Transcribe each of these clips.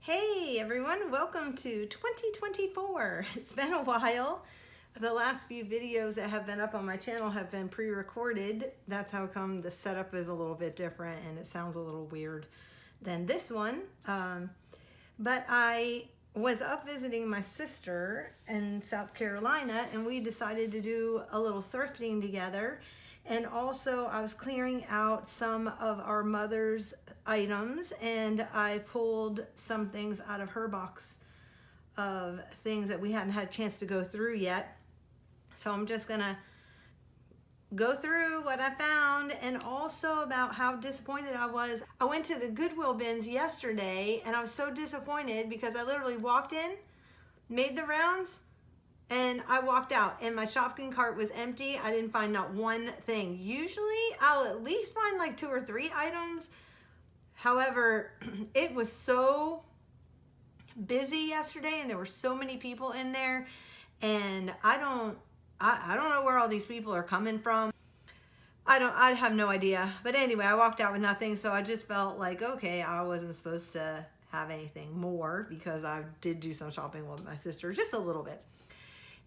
Hey everyone, welcome to 2024. It's been a while. The last few videos that have been up on my channel have been pre-recorded. That's how come the setup is a little bit different and it sounds a little weird than this one. But I was up visiting my sister in South Carolina and we decided to do a little thrifting together. And also I was clearing out some of our mother's items and I pulled some things out of her box of things that we hadn't had a chance to go through yet. So I'm just gonna go through what I found and also about how disappointed I was. I went to the Goodwill bins yesterday and I was so disappointed because I literally walked in, made the rounds, and I walked out and my shopping cart was empty. I didn't find not one thing. Usually I'll at least find like 2 or 3 items. However, it was so busy yesterday and there were so many people in there and I don't know where all these people are coming from. I have no idea. But anyway, I walked out with nothing, so I just felt like, okay, I wasn't supposed to have anything more because I did do some shopping with my sister, just a little bit.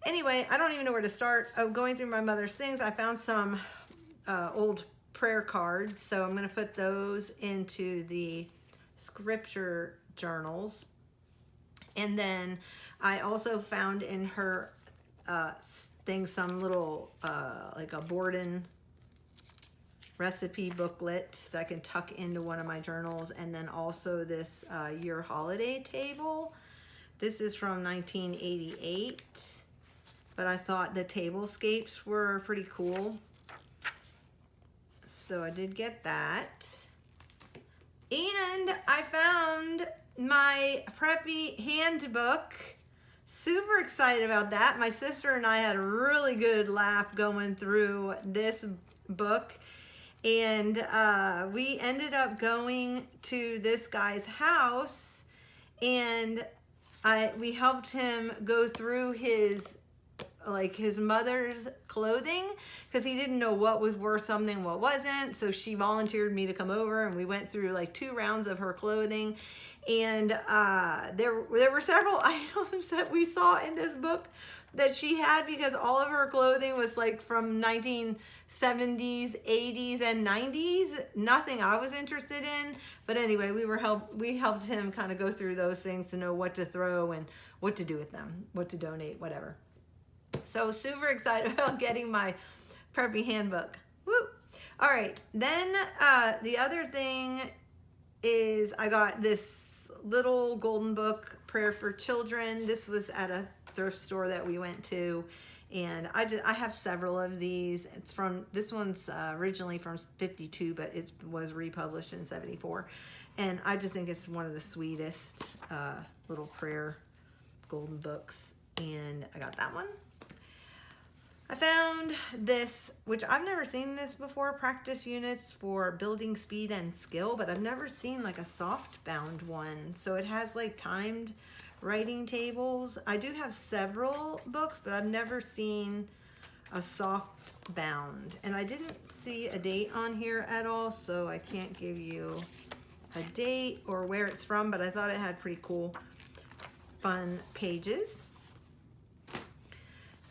Anyway, I don't even know where to start. Going through my mother's things, I found some old prayer cards, so I'm going to put those into the scripture journals. And then I also found in her thing some little like a Borden recipe booklet that I can tuck into one of my journals, and then also this year holiday table. This is from 1988. But I thought the tablescapes were pretty cool. So I did get that. And I found my preppy handbook. Super excited about that. My sister and I had a really good laugh going through this book. And we ended up going to this guy's house and we helped him go through his mother's clothing because he didn't know what was worth something, what wasn't. So she volunteered me to come over and we went through like 2 rounds of her clothing. And there were several items that we saw in this book that she had because all of her clothing was like from 1970s, 80s, and 90s. Nothing I was interested in. But anyway, we helped him kind of go through those things to know what to throw and what to do with them, what to donate, whatever. So super excited about getting my preppy handbook. Woo! All right, then the other thing is I got this little golden book, Prayer for Children. This was at a thrift store that we went to, and I have several of these. This one's originally from 52, but it was republished in 74, and I just think it's one of the sweetest little prayer golden books, and I got that one. I found this, which I've never seen this before, practice units for building speed and skill, but I've never seen like a soft bound one. So it has like timed writing tables. I do have several books, but I've never seen a soft bound. And I didn't see a date on here at all, so I can't give you a date or where it's from, but I thought it had pretty cool, fun pages.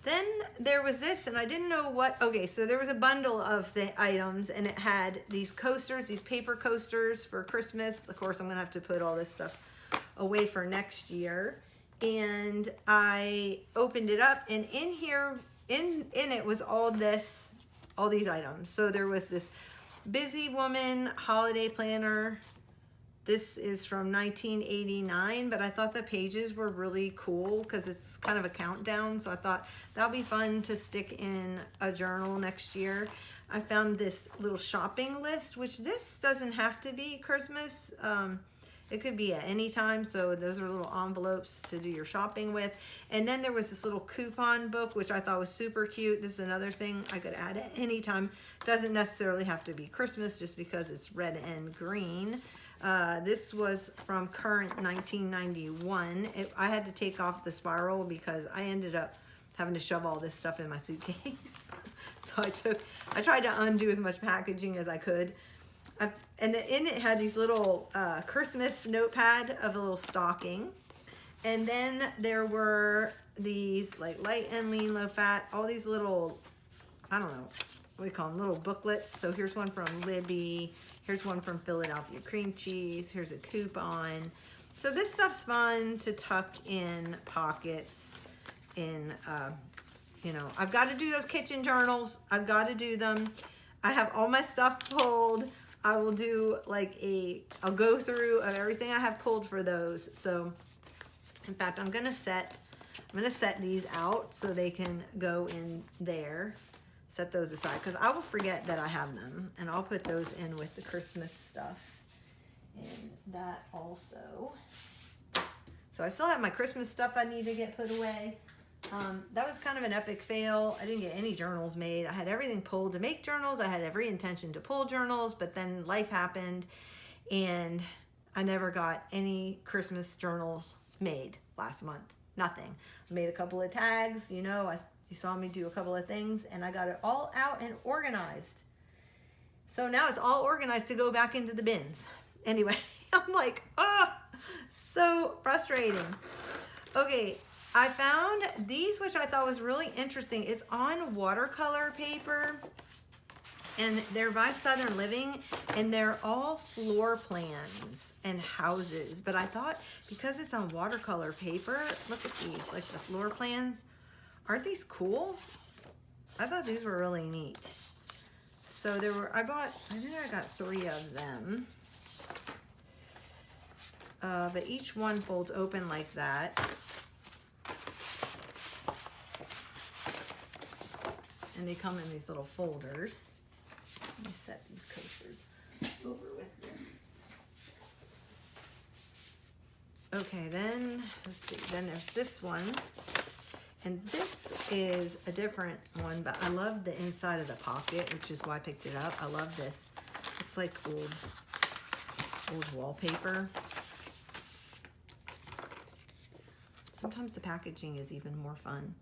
Then there was this, and I didn't know what, okay, so there was a bundle of the items, and it had these coasters, these paper coasters for Christmas. Of course, I'm going to have to put all this stuff away for next year. And I opened it up, and in here, in it was all these items. So there was this Busy Woman holiday planner. This is from 1989, but I thought the pages were really cool because it's kind of a countdown. So I thought that'll be fun to stick in a journal next year. I found this little shopping list, which this doesn't have to be Christmas. It could be at any time. So those are little envelopes to do your shopping with. And then there was this little coupon book, which I thought was super cute. This is another thing I could add at any time. Doesn't necessarily have to be Christmas just because it's red and green. This was from current 1991. I had to take off the spiral because I ended up having to shove all this stuff in my suitcase. So I tried to undo as much packaging as I could. And in it had these little Christmas notepad of a little stocking. And then there were these like light and lean, low fat, all these little, I don't know, what do we call them, little booklets. So here's one from Libby. Here's one from Philadelphia Cream Cheese. Here's a coupon. So this stuff's fun to tuck in pockets in, you know, I've got to do those kitchen journals. I've got to do them. I have all my stuff pulled. I will do like I'll go through of everything I have pulled for those. So in fact, I'm gonna set these out so they can go in there. Set those aside because I will forget that I have them, and I'll put those in with the Christmas stuff. And that also. So I still have my Christmas stuff I need to get put away. That was kind of an epic fail. I didn't get any journals made. I had everything pulled to make journals. I had every intention to pull journals, but then life happened and I never got any Christmas journals made last month. Nothing. I made a couple of tags, you know, you saw me do a couple of things and I got it all out and organized. So now it's all organized to go back into the bins. Anyway, I'm like, so frustrating. Okay. I found these, which I thought was really interesting. It's on watercolor paper, and they're by Southern Living, and they're all floor plans and houses. But I thought because it's on watercolor paper, look at these, like the floor plans. Aren't these cool? I thought these were really neat. So there were, I think I got 3 of them. But each one folds open like that. And they come in these little folders. Let me set these coasters over with them. Okay, then, let's see. Then there's this one. And this is a different one, but I love the inside of the pocket, which is why I picked it up. I love this. It's like old wallpaper. Sometimes the packaging is even more fun.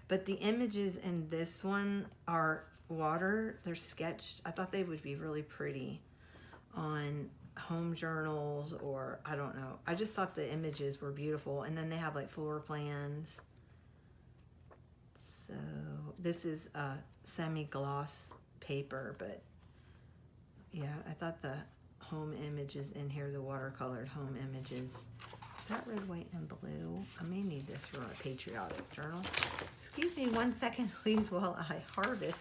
But the images in this one are water. They're sketched. I thought they would be really pretty on home journals, or I don't know. I just thought the images were beautiful. And then they have like floor plans. So this is a semi-gloss paper, but yeah, I thought the home images in here, the watercolored home images. Is that red, white, and blue? I may need this for a patriotic journal. Excuse me 1 second, please, while I harvest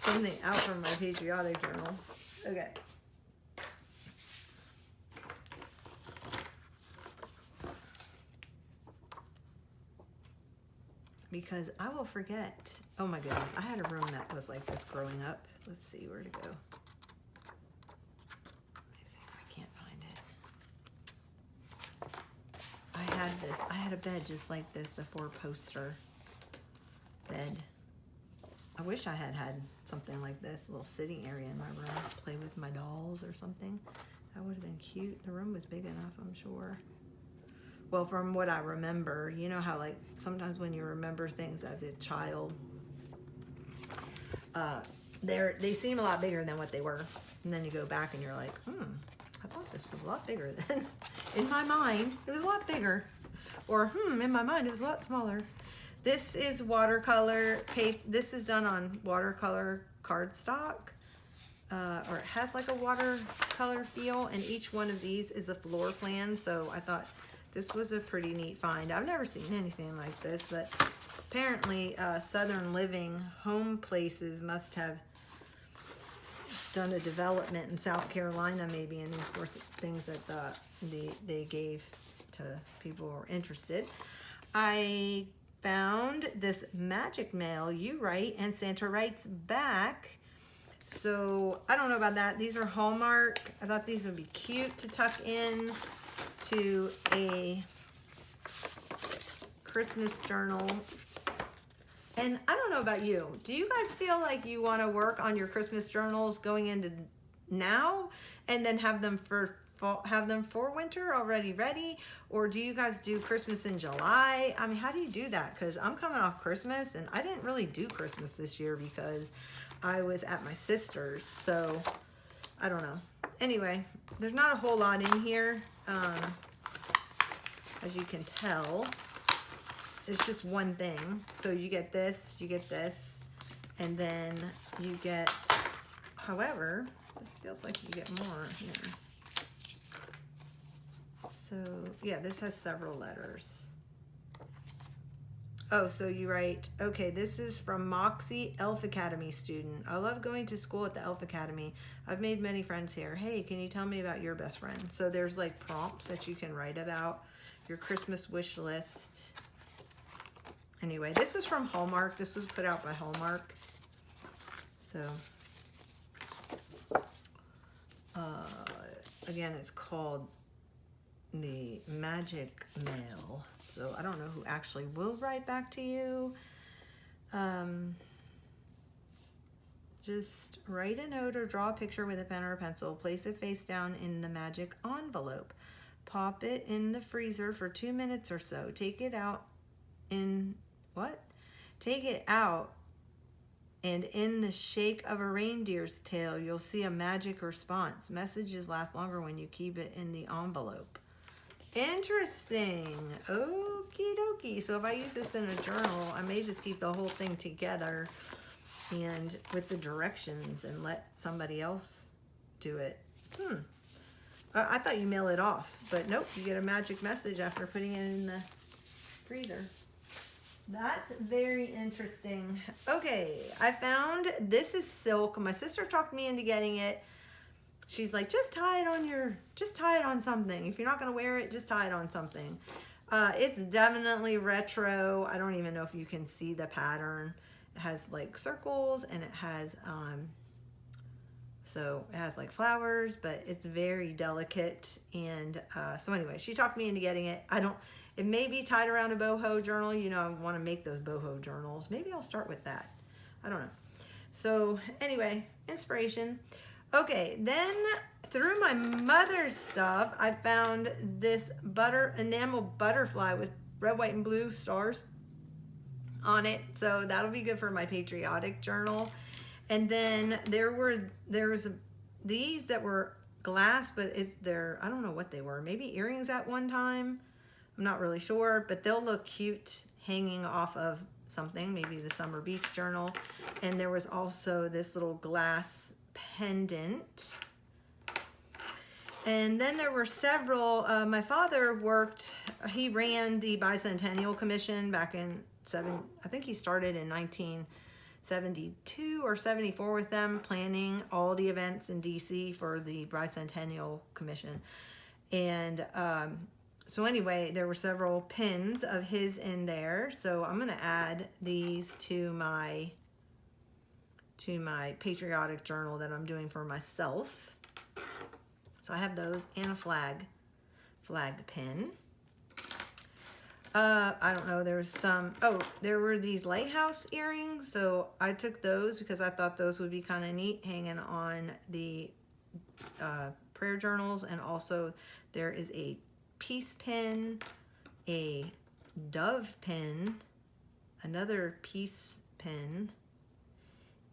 something out from my patriotic journal. Okay. Because I will forget. Oh my goodness, I had a room that was like this growing up. Let's see where to go. I had a bed just like this, a 4-poster bed. I wish I had something like this, a little sitting area in my room to play with my dolls or something. That would have been cute. The room was big enough, I'm sure. Well, from what I remember, you know how like sometimes when you remember things as a child, they seem a lot bigger than what they were. And then you go back and you're like, I thought this was a lot bigger than, in my mind, it was a lot bigger. Or, in my mind, it was a lot smaller. This is watercolor paper. This is done on watercolor cardstock. Or it has like a watercolor feel. And each one of these is a floor plan. So I thought this was a pretty neat find. I've never seen anything like this. But apparently Southern Living Home Places must have done a development in South Carolina maybe, and these were things that they gave to people who are interested. I found this Magic Mail, You Write and Santa Writes Back. So I don't know about that. These are Hallmark. I thought these would be cute to tuck in to a Christmas journal. And I don't know about you. Do you guys feel like you want to work on your Christmas journals going into now and then have them for fall, have them for winter already ready? Or do you guys do Christmas in July? I mean, how do you do that? Because I'm coming off Christmas and I didn't really do Christmas this year because I was at my sister's. So I don't know. Anyway, there's not a whole lot in here. As you can tell, it's just one thing. So you get this, and then you get, however, this feels like you get more here. So yeah, this has several letters. Oh, so you write, okay, this is from Moxie, Elf Academy student. I love going to school at the Elf Academy. I've made many friends here. Hey, can you tell me about your best friend? So there's like prompts that you can write about your Christmas wish list. Anyway, this was from Hallmark. This was put out by Hallmark. So, again, it's called the Magic Mail. So I don't know who actually will write back to you. Just write a note or draw a picture with a pen or a pencil. Place it face down in the magic envelope. Pop it in the freezer for 2 minutes or so. Take it out in, what? Take it out, and in the shake of a reindeer's tail, you'll see a magic response. Messages last longer when you keep it in the envelope. Interesting. Okie dokie. So if I use this in a journal, I may just keep the whole thing together and with the directions and let somebody else do it. I thought you mail it off, but nope, you get a magic message after putting it in the freezer. That's very interesting. Okay, I found, this is silk. My sister talked me into getting it. She's like, just tie it on something. If you're not gonna wear it, just tie it on something. It's definitely retro. I don't even know if you can see the pattern. It has like circles, and it has so it has like flowers, but it's very delicate. And so anyway, she talked me into getting it. It may be tied around a boho journal. You know, I want to make those boho journals. Maybe I'll start with that. I don't know. So anyway, inspiration. Okay, then through my mother's stuff, I found this enamel butterfly with red, white, and blue stars on it. So that'll be good for my patriotic journal. And then there was these that were glass, but I don't know what they were. Maybe earrings at one time. I'm not really sure, but they'll look cute hanging off of something, maybe the summer beach journal. And there was also this little glass pendant. And then there were several. My father he ran the Bicentennial Commission back in I think he started in 1972 or 74 with them, planning all the events in DC for the Bicentennial Commission. And so anyway, there were several pins of his in there. So I'm gonna add these to my patriotic journal that I'm doing for myself. So I have those and a flag pin. I don't know, there were these lighthouse earrings. So I took those because I thought those would be kind of neat hanging on the prayer journals. And also there is a peace pin, a dove pin, another peace pin,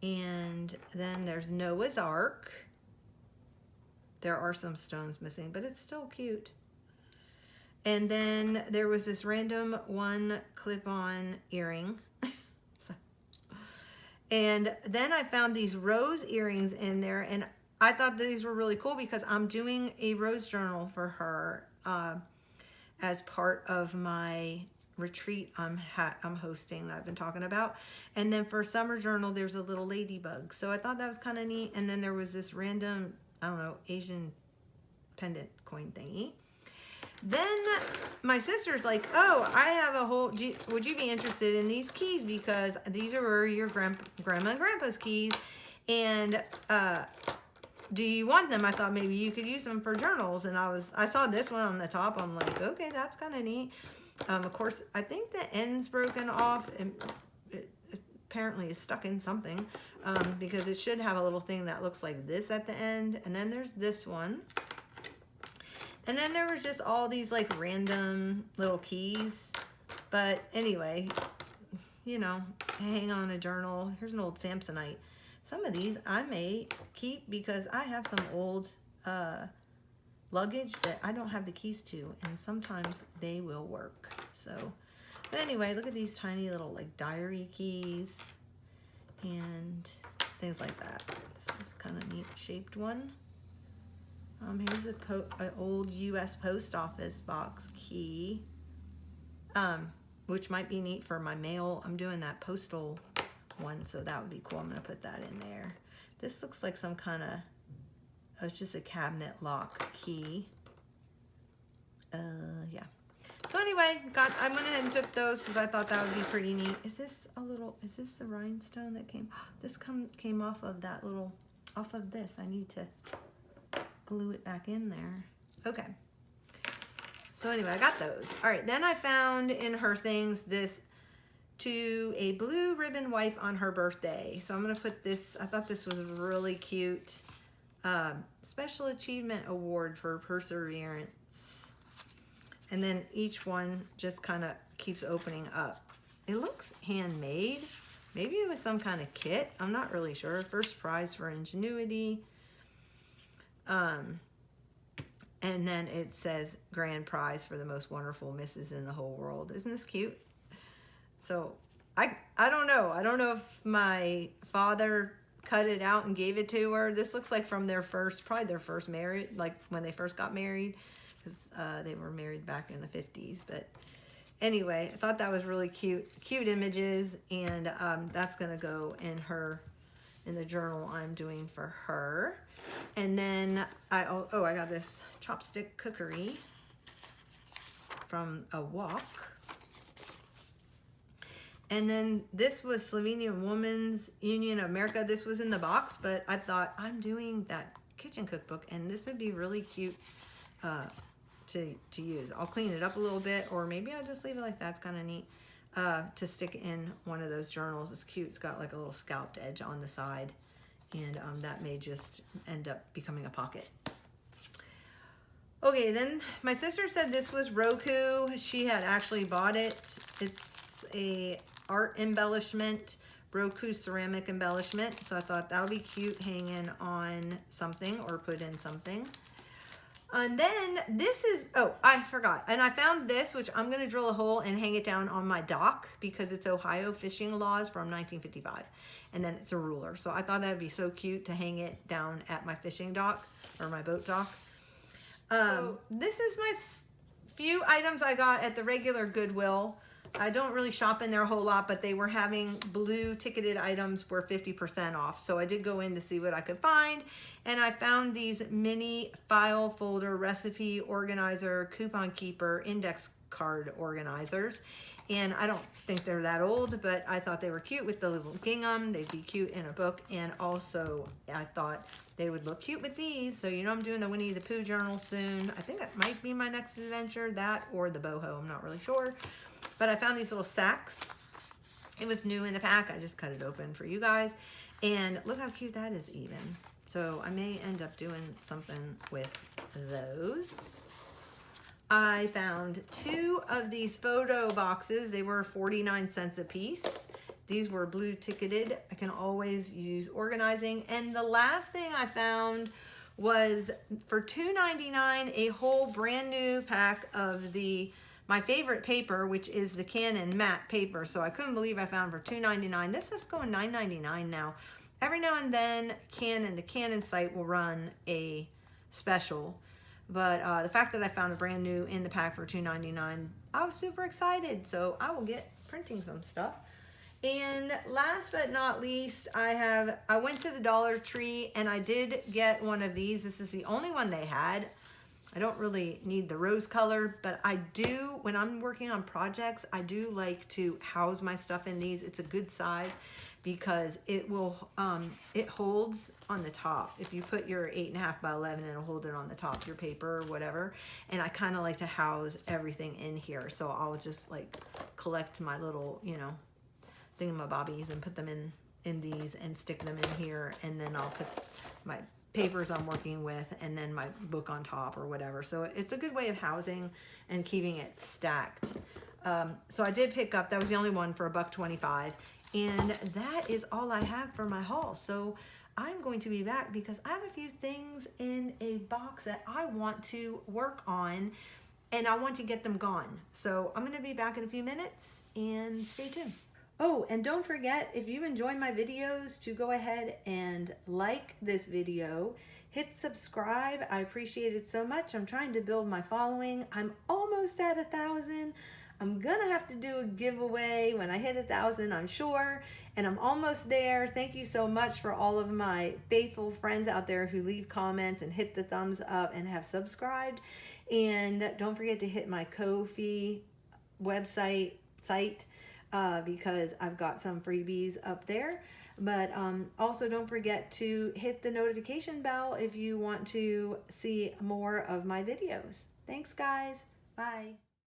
and then there's Noah's Ark. There are some stones missing, but it's still cute. And then there was this random one clip-on earring. And then I found these rose earrings in there, and I thought these were really cool because I'm doing a rose journal for her as part of my retreat I'm hosting that I've been talking about. And then for summer journal, there's a little ladybug. So I thought that was kind of neat. And then there was this random, I don't know, Asian pendant coin thingy. Then my sister's like, oh, I have a whole, would you be interested in these keys? Because these are your grandma and grandpa's keys. And do you want them? I thought maybe you could use them for journals. And I saw this one on the top. I'm like, okay, that's kind of neat. Of course, I think the end's broken off, and it apparently is stuck in something, because it should have a little thing that looks like this at the end. And then there's this one. And then there was just all these like random little keys. But anyway, you know, hang on a journal. Here's an old Samsonite Some of these I may keep because I have some old luggage that I don't have the keys to, and sometimes they will work. So, but anyway, look at these tiny little like diary keys and things like that. This was kind of neat shaped one. Here's an old U.S. Post Office box key, which might be neat for my mail. I'm doing that postal one, so that would be cool. I'm going to put that in there. This looks like some kind of, it's just a cabinet lock key. Yeah. So anyway, I went ahead and took those because I thought that would be pretty neat. Is this a rhinestone that came? This came off of that little, off of this. I need to glue it back in there. Okay. So anyway, I got those. All right, then I found in her things this to a blue ribbon wife on her birthday. So I'm gonna put this, I thought this was really cute. Special Achievement Award for Perseverance. And then each one just kind of keeps opening up. It looks handmade. Maybe it was some kind of kit. I'm not really sure. First prize for ingenuity. And then it says grand prize for the most wonderful missus in the whole world. Isn't this cute? So I don't know. I don't know if my father cut it out and gave it to her. This looks like from their first, probably their first marriage, like when they first got married, because they were married back in the 50s. But anyway, I thought that was really cute images, and that's gonna go in the journal I'm doing for her. And then I got this chopstick cookery from a walk. And then this was Slovenian Women's Union of America. This was in the box, but I thought I'm doing that kitchen cookbook, and this would be really cute to use. I'll clean it up a little bit, or maybe I'll just leave it like that. It's kind of neat to stick in one of those journals. It's cute. It's got like a little scalped edge on the side, and that may just end up becoming a pocket. Okay, then my sister said this was Roku. She had actually bought it. It's a art embellishment, Roku ceramic embellishment. So I thought that would be cute hanging on something or put in something. And then this is, oh, I forgot. And I found this, which I'm going to drill a hole and hang it down on my dock because it's Ohio fishing laws from 1955. And then it's a ruler. So I thought that would be so cute to hang it down at my fishing dock or my boat dock. This is my few items I got at the regular Goodwill. I don't really shop in there a whole lot, but they were having blue ticketed items were 50% off. So I did go in to see what I could find. And I found these mini file folder recipe organizer, coupon keeper, index card organizers. And I don't think they're that old, but I thought they were cute with the little gingham. They'd be cute in a book. And also I thought they would look cute with these. So you know I'm doing the Winnie the Pooh journal soon. I think that might be my next adventure, that or the boho. I'm not really sure. But I found these little sacks. It was new in the pack. I just cut it open for you guys. And look how cute that is even. So I may end up doing something with those. I found 2 of these photo boxes. They were 49 cents a piece. These were blue ticketed. I can always use organizing. And the last thing I found was for $2.99 a whole brand new pack of my favorite paper, which is the Canon matte paper. So I couldn't believe I found for $2.99. This is going $9.99 now. Every now and then the Canon site will run a special. But the fact that I found a brand new in the pack for $2.99, I was super excited. So I will get printing some stuff. And last but not least, I went to the Dollar Tree and I did get one of these. This is the only one they had. I don't really need the rose color, but I do, when I'm working on projects, I do like to house my stuff in these. It's a good size because it holds on the top. If you put your 8.5 by 11, it'll hold it on the top, your paper or whatever. And I kind of like to house everything in here. So I'll just like collect my little, thingamabobbies and put them in these and stick them in here. And then I'll put my papers I'm working with and then my book on top or whatever. So it's a good way of housing and keeping it stacked. So I did pick up, that was the only one for $1.25. And that is all I have for my haul. So I'm going to be back because I have a few things in a box that I want to work on and I want to get them gone. So I'm going to be back in a few minutes and stay tuned. Oh, and don't forget, if you enjoy my videos, to go ahead and like this video, hit subscribe. I appreciate it so much. I'm trying to build my following. I'm almost at 1,000. I'm gonna have to do a giveaway when I hit 1,000, I'm sure, and I'm almost there. Thank you so much for all of my faithful friends out there who leave comments and hit the thumbs up and have subscribed. And don't forget to hit my Ko-fi website site because I've got some freebies up there. But also don't forget to hit the notification bell if you want to see more of my videos. Thanks guys. Bye.